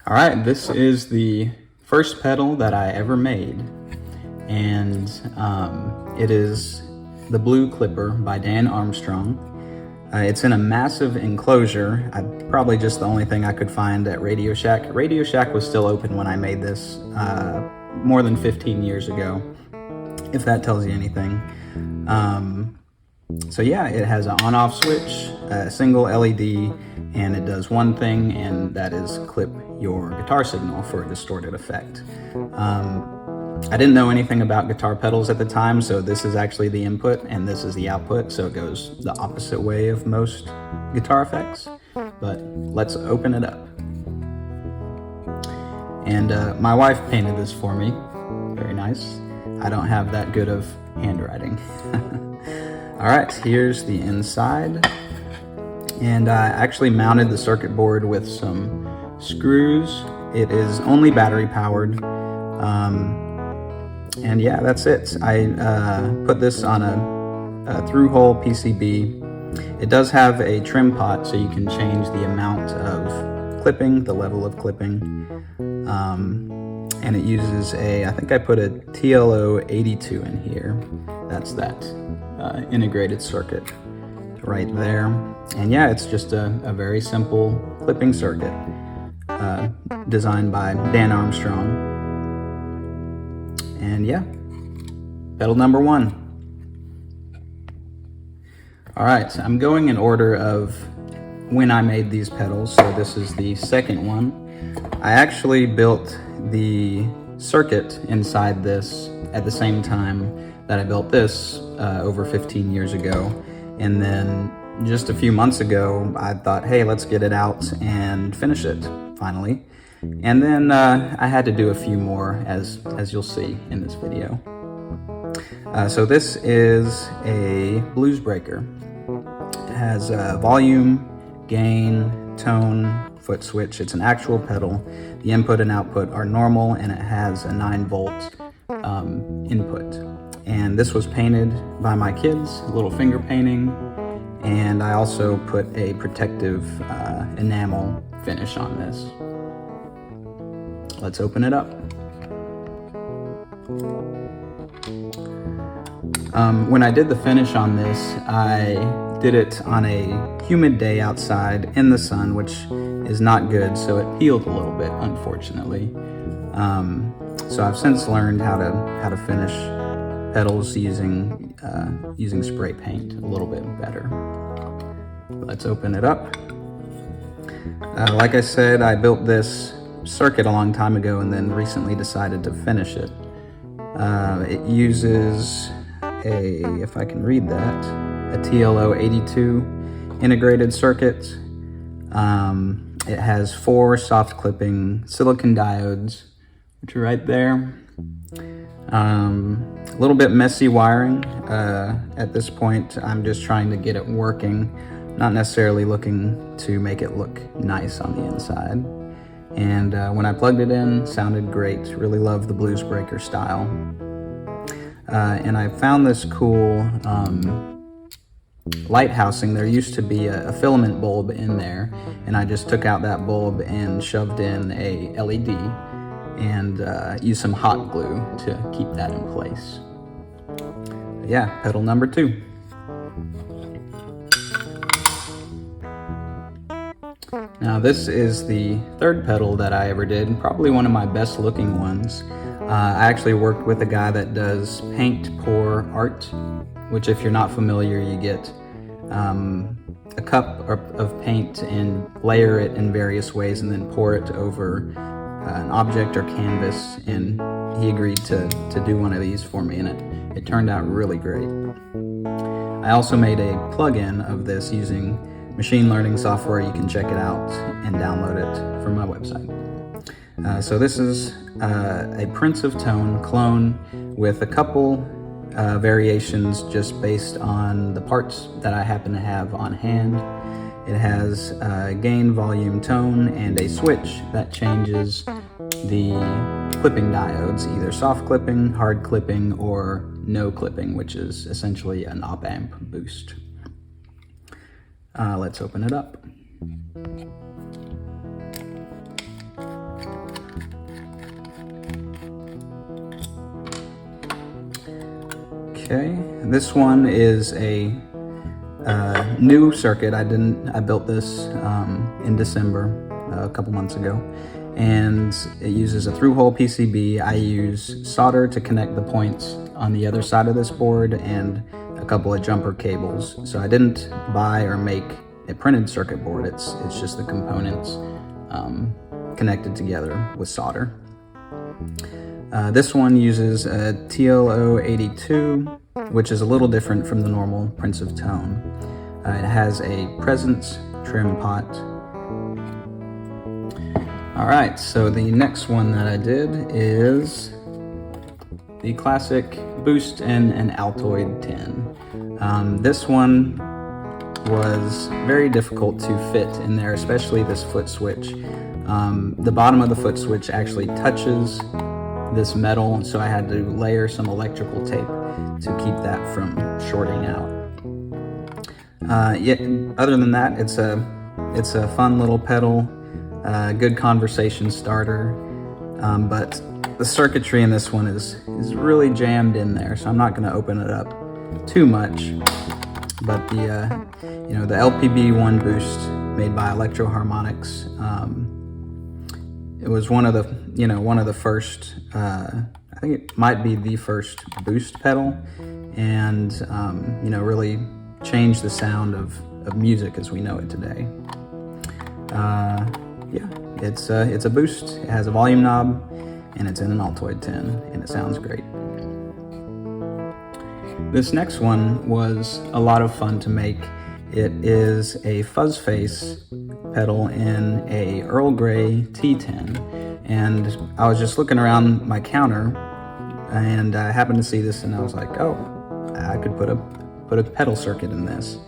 All right, this is the first pedal that I ever made, and it is the Blue Clipper by Dan Armstrong. It's in a massive enclosure. Probably just the only thing I could find at Radio Shack. Radio Shack was still open when I made this more than 15 years ago, if that tells you anything. So yeah, it has an on-off switch, a single LED, and it does one thing, and that is clip your guitar signal for a distorted effect. I didn't know anything about guitar pedals at the time, so this is actually the input and this is the output, so it goes the opposite way of most guitar effects. But let's open it up. And my wife painted this for me. Very nice. I don't have that good of handwriting. All right, here's the inside. And I actually mounted the circuit board with some screws. It is only battery powered. And yeah, that's it. I put this on a through-hole PCB. It does have a trim pot, so you can change the amount of clipping, the level of clipping. And it uses I think I put a TLO82 in here. That's that integrated circuit right there. And yeah, it's just a very simple clipping circuit designed by Dan Armstrong. And yeah, pedal number 1. All right, I'm going in order of when I made these pedals, so this is the second one. I actually built the circuit inside this at the same time that I built this over 15 years ago. And then just a few months ago, I thought, hey, let's get it out and finish it, finally. And then I had to do a few more, as you'll see in this video. So this is a BluesBreaker. It has volume, gain, tone, foot switch. It's an actual pedal. The input and output are normal, and it has a 9-volt input. And this was painted by my kids, a little finger painting. And I also put a protective enamel finish on this. Let's open it up. When I did the finish on this, I did it on a humid day outside in the sun, which is not good, so it peeled a little bit, unfortunately. So I've since learned how to finish pedals using spray paint a little bit better. Let's open it up. Like I said, I built this circuit a long time ago and then recently decided to finish it. It uses if I can read that, a TLO82 integrated circuit. It has 4 soft clipping silicon diodes, which are right there. A little bit messy wiring. At this point, I'm just trying to get it working, not necessarily looking to make it look nice on the inside. And when I plugged it in, sounded great. Really love the BluesBreaker style. And I found this cool light housing. There used to be a filament bulb in there, and I just took out that bulb and shoved in a LED and used some hot glue to keep that in place. But yeah, pedal number 2. Now this is the third pedal that I ever did, and probably one of my best looking ones. I actually worked with a guy that does paint pour art, which if you're not familiar, you get a cup of paint and layer it in various ways and then pour it over an object or canvas, and he agreed to do one of these for me, and it turned out really great. I also made a plugin of this using machine learning software. You can check it out and download it from my website. So this is a Prince of Tone Klon with a couple variations just based on the parts that I happen to have on hand. It has gain, volume, tone, and a switch that changes the clipping diodes, either soft clipping, hard clipping, or no clipping, which is essentially an op-amp boost. Let's open it up. Okay, this one is a new circuit. I built this in December, a couple months ago, and it uses a through-hole PCB. I use solder to connect the points on the other side of this board and a couple of jumper cables. So I didn't buy or make a printed circuit board. It's just the components connected together with solder. This one uses a TLO82, which is a little different from the normal Prince of Tone. It has a presence trim pot. Alright, so the next one that I did is the classic Boost in an Altoid tin. This one was very difficult to fit in there, especially this foot switch. The bottom of the foot switch actually touches this metal, so I had to layer some electrical tape to keep that from shorting out. Other than that, it's a fun little pedal, good conversation starter, but the circuitry in this one is really jammed in there, so I'm not going to open it up too much. But the the LPB1 boost made by Electro Harmonics, it was one of the first, I think it might be the first boost pedal, and really changed the sound of music as we know it today. It's a boost. It has a volume knob, and it's in an Altoid tin, and it sounds great. This next one was a lot of fun to make. It is a Fuzz Face pedal in a Earl Grey T10, and I was just looking around my counter, and I happened to see this, and I was like, oh, I could put a pedal circuit in this.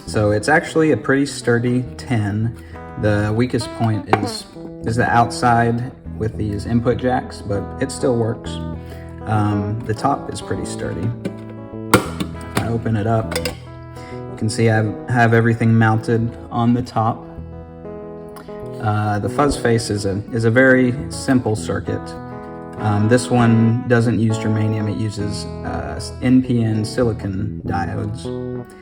So it's actually a pretty sturdy tin. The weakest point is the outside with these input jacks, but it still works. The top is pretty sturdy. If I open it up, you can see I have everything mounted on the top. The Fuzz Face is a very simple circuit. This one doesn't use germanium, it uses NPN silicon diodes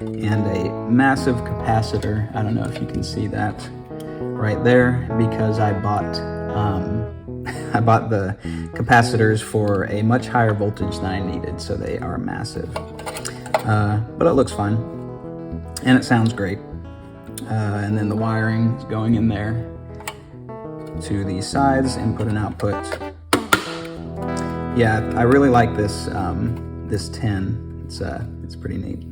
and a massive capacitor. I don't know if you can see that right there, because I bought the capacitors for a much higher voltage than I needed, so they are massive. But it looks fine, and it sounds great. And then the wiring is going in there to the sides, input and output. Yeah, I really like this this tin. It's pretty neat.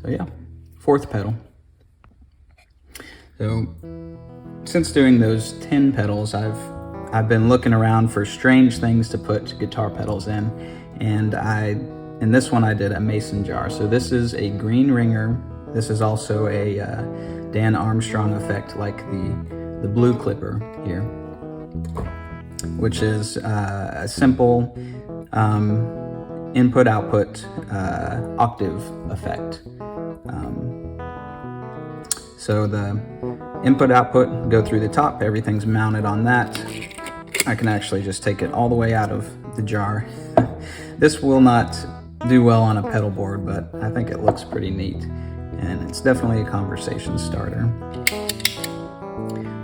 So yeah, fourth pedal. So since doing those tin pedals, I've been looking around for strange things to put guitar pedals in, and in this one I did a mason jar. So this is a green ringer. This is also a Dan Armstrong effect, like the blue clipper here, which is a simple input-output octave effect. So the input-output go through the top, everything's mounted on that. I can actually just take it all the way out of the jar. This will not do well on a pedal board, but I think it looks pretty neat, and it's definitely a conversation starter.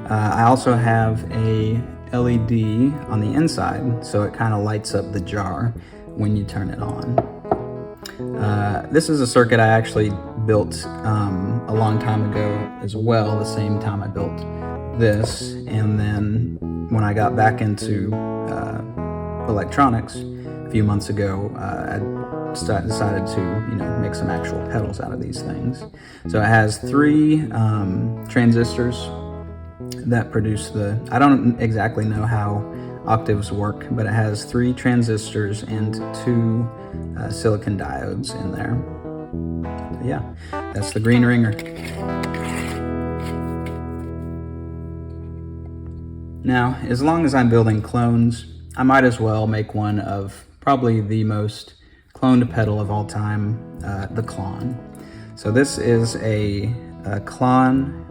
I also have a LED on the inside, so it kind of lights up the jar when you turn it on. This is a circuit I actually built a long time ago as well, the same time I built this, and then when I got back into electronics a few months ago, I decided to make some actual pedals out of these things. So it has 3 transistors that produce I don't exactly know how octaves work, but it has 3 transistors and 2 silicon diodes in there. So yeah, that's the green ringer. Now, as long as I'm building clones, I might as well make one of probably the most cloned pedal of all time, the Klon. So this is a Klon.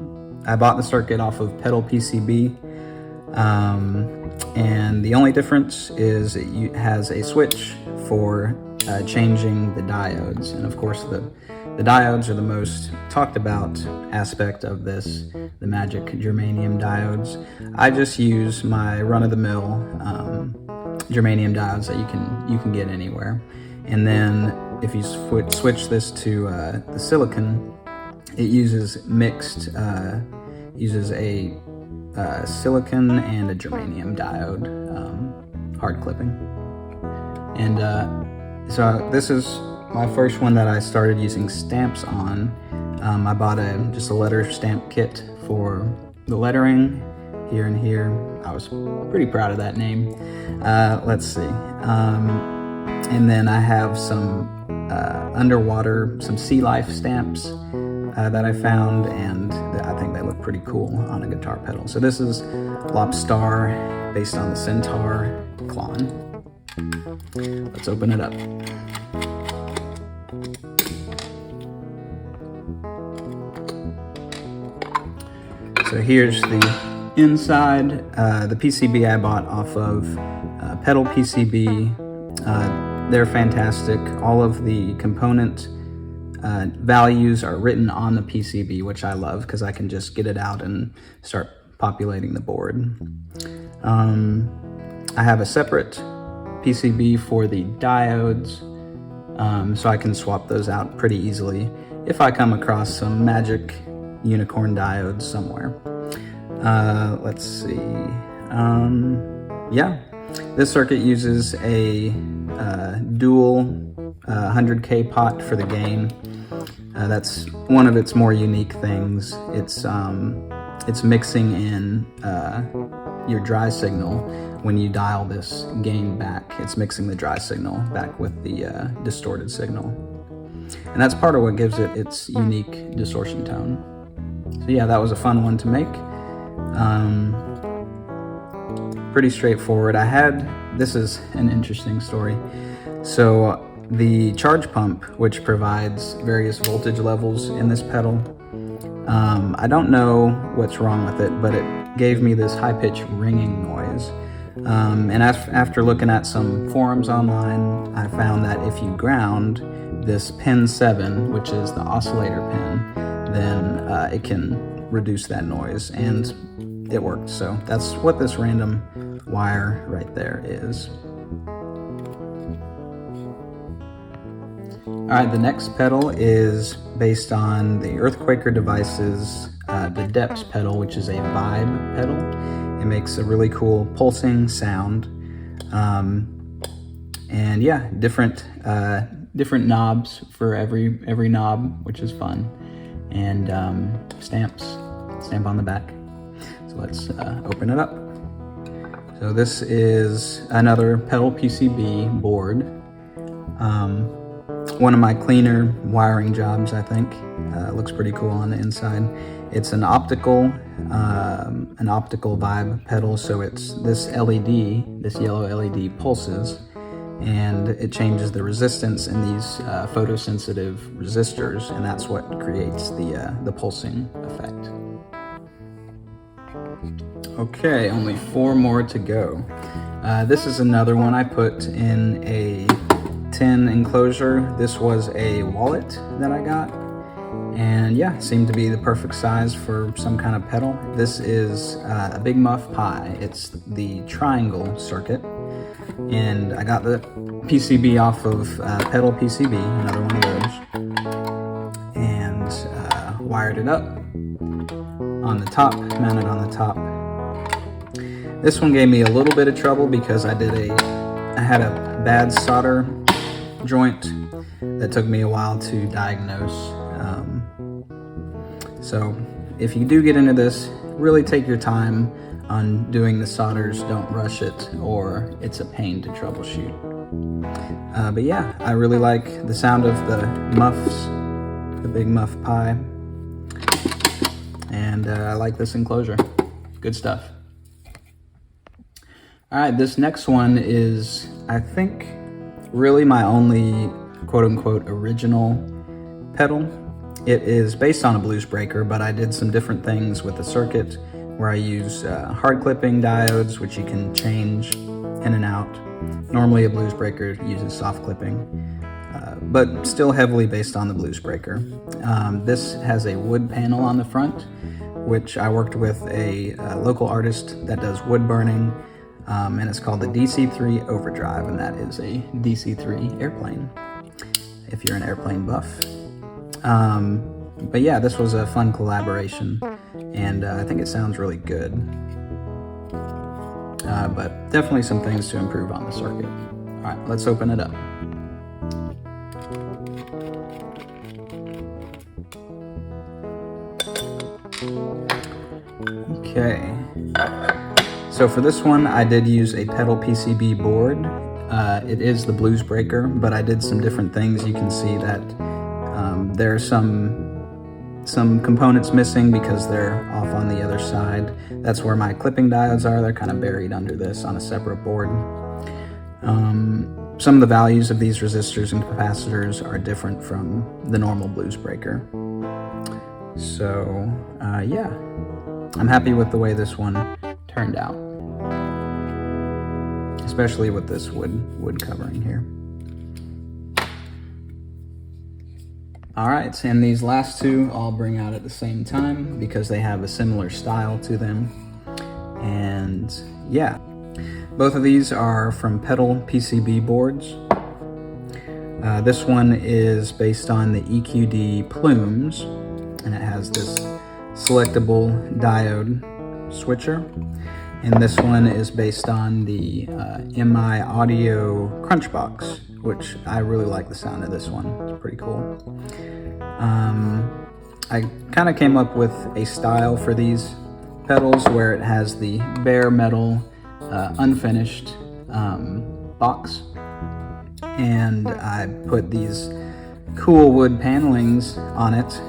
I bought the circuit off of Pedal PCB. And the only difference is it has a switch for changing the diodes. And of course the diodes are the most talked about aspect of this, the magic germanium diodes. I just use my run-of-the-mill germanium diodes that you can get anywhere. And then if you switch this to the silicon, it uses mixed, uses a silicon and a germanium diode, hard clipping. And so this is my first one that I started using stamps on. I bought just a letter stamp kit for the lettering here and here. I was pretty proud of that name. Let's see. And then I have some underwater, some sea life stamps that I found, and I think they look pretty cool on a guitar pedal. So this is Lobstaur, based on the Centaur Klon. Let's open it up. So here's the inside. The PCB I bought off of Pedal PCB. They're fantastic. All of the component values are written on the PCB, which I love because I can just get it out and start populating the board. I have a separate PCB for the diodes, so I can swap those out pretty easily if I come across some magic unicorn diodes somewhere. Let's see. Yeah, this circuit uses a dual 100K pot for the gain. That's one of its more unique things. It's mixing in your dry signal. When you dial this gain back, it's mixing the dry signal back with the distorted signal. And that's part of what gives it its unique distortion tone. So yeah, that was a fun one to make. Pretty straightforward. This is an interesting story. So the charge pump, which provides various voltage levels in this pedal, I don't know what's wrong with it, but it gave me this high-pitched ringing noise. And after looking at some forums online, I found that if you ground this pin 7, which is the oscillator pin, then it can reduce that noise, and it worked. So that's what this random wire right there is. Alright, the next pedal is based on the Earthquaker Devices The Depths pedal, which is a vibe pedal. It makes a really cool pulsing sound. And yeah, different knobs for every knob, which is fun. And stamp on the back. So let's open it up. So this is another pedal PCB board. One of my cleaner wiring jobs, I think. Looks pretty cool on the inside. It's an optical vibe pedal, so it's this LED, this yellow LED pulses, and it changes the resistance in these photosensitive resistors, and that's what creates the pulsing effect. Okay, only 4 more to go. This is another one I put in a tin enclosure. This was a wallet that I got, and yeah, seemed to be the perfect size for some kind of pedal. This is a Big Muff Pi. It's the triangle circuit, and I got the PCB off of Pedal PCB, another one of those, and wired it up on the top, mounted on the top. This one gave me a little bit of trouble because I had a bad solder joint that took me a while to diagnose. So if you do get into this, really take your time on doing the solders. Don't rush it, or it's a pain to troubleshoot. But yeah, I really like the sound of the muffs, the Big Muff Pi, and I like this enclosure. Good stuff. Alright, this next one is, I think, really my only quote-unquote original pedal. It is based on a BluesBreaker, but I did some different things with the circuit where I use hard clipping diodes, which you can change in and out. Normally a BluesBreaker uses soft clipping, but still heavily based on the BluesBreaker. This has a wood panel on the front, which I worked with a local artist that does wood burning, and it's called the DC-3 Overdrive, and that is a DC-3 airplane, if you're an airplane buff. But yeah, this was a fun collaboration, and I think it sounds really good. But definitely some things to improve on the circuit. All right, let's open it up. Okay, so for this one I did use a pedal PCB board. It is the BluesBreaker, but I did some different things. You can see that there are some components missing because they're off on the other side. That's where my clipping diodes are. They're kind of buried under this on a separate board. Some of the values of these resistors and capacitors are different from the normal BluesBreaker. So yeah, I'm happy with the way this one turned out, especially with this wood covering here. All right, and these last two I'll bring out at the same time because they have a similar style to them. And yeah, both of these are from pedal PCB boards. This one is based on the EQD Plumes, and it has this selectable diode switcher. And this one is based on the MiAudio CrunchBox, which I really like the sound of this one. It's pretty cool. I kind of came up with a style for these pedals where it has the bare metal, unfinished box. And I put these cool wood panelings on it.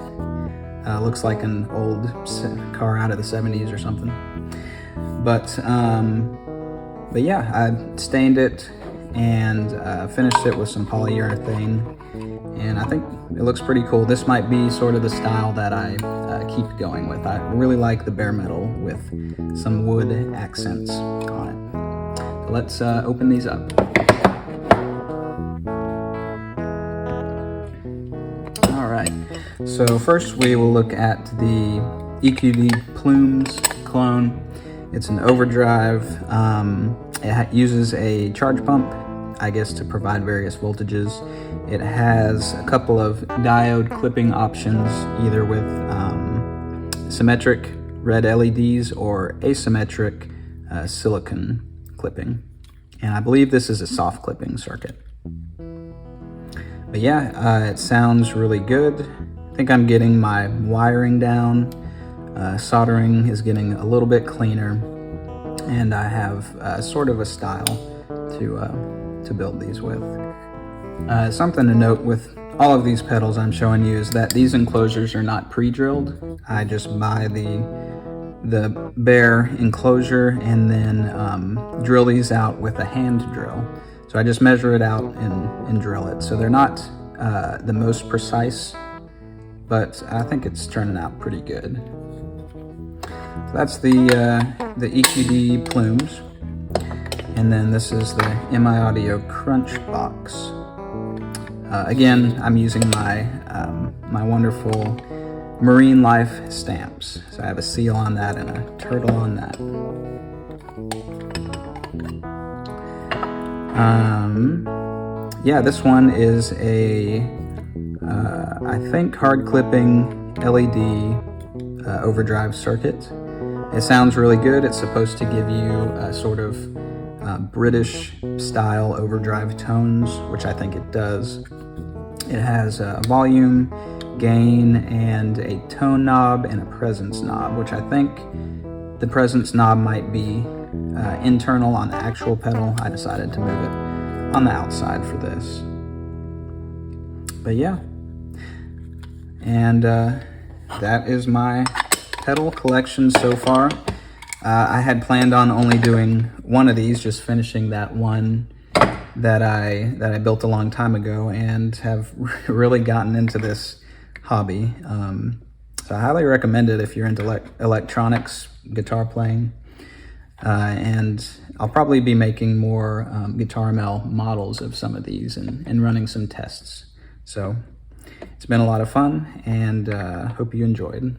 Looks like an old car out of the 70s or something. But yeah, I stained it and finished it with some polyurethane, and I think it looks pretty cool. This might be sort of the style that I keep going with. I really like the bare metal with some wood accents on it. So let's open these up. All right, so first we will look at the EQD Plumes Klon. It's an overdrive. It uses a charge pump, I guess, to provide various voltages. It has a couple of diode clipping options, either with symmetric red LEDs or asymmetric silicon clipping. And I believe this is a soft clipping circuit. But yeah, it sounds really good. I think I'm getting my wiring down. Soldering is getting a little bit cleaner, and I have sort of a style to build these with. Something to note with all of these pedals I'm showing you is that these enclosures are not pre-drilled. I just buy the bare enclosure and then drill these out with a hand drill. So I just measure it out and drill it. So they're not the most precise, but I think it's turning out pretty good. So that's the EQD Plumes, and then this is the MiAudio CrunchBox. Again, I'm using my my wonderful marine life stamps. So I have a seal on that and a turtle on that. Yeah, this one is a I think hard clipping LED overdrive circuit. It sounds really good. It's supposed to give you a sort of British style overdrive tones, which I think it does. It has a volume, gain, and a tone knob and a presence knob, which I think the presence knob might be internal on the actual pedal. I decided to move it on the outside for this. But yeah, and that is my pedal collection so far. I had planned on only doing one of these, just finishing that one that I built a long time ago, and have really gotten into this hobby. So I highly recommend it if you're into electronics, guitar playing. And I'll probably be making more GuitarML models of some of these and running some tests. So it's been a lot of fun, and hope you enjoyed.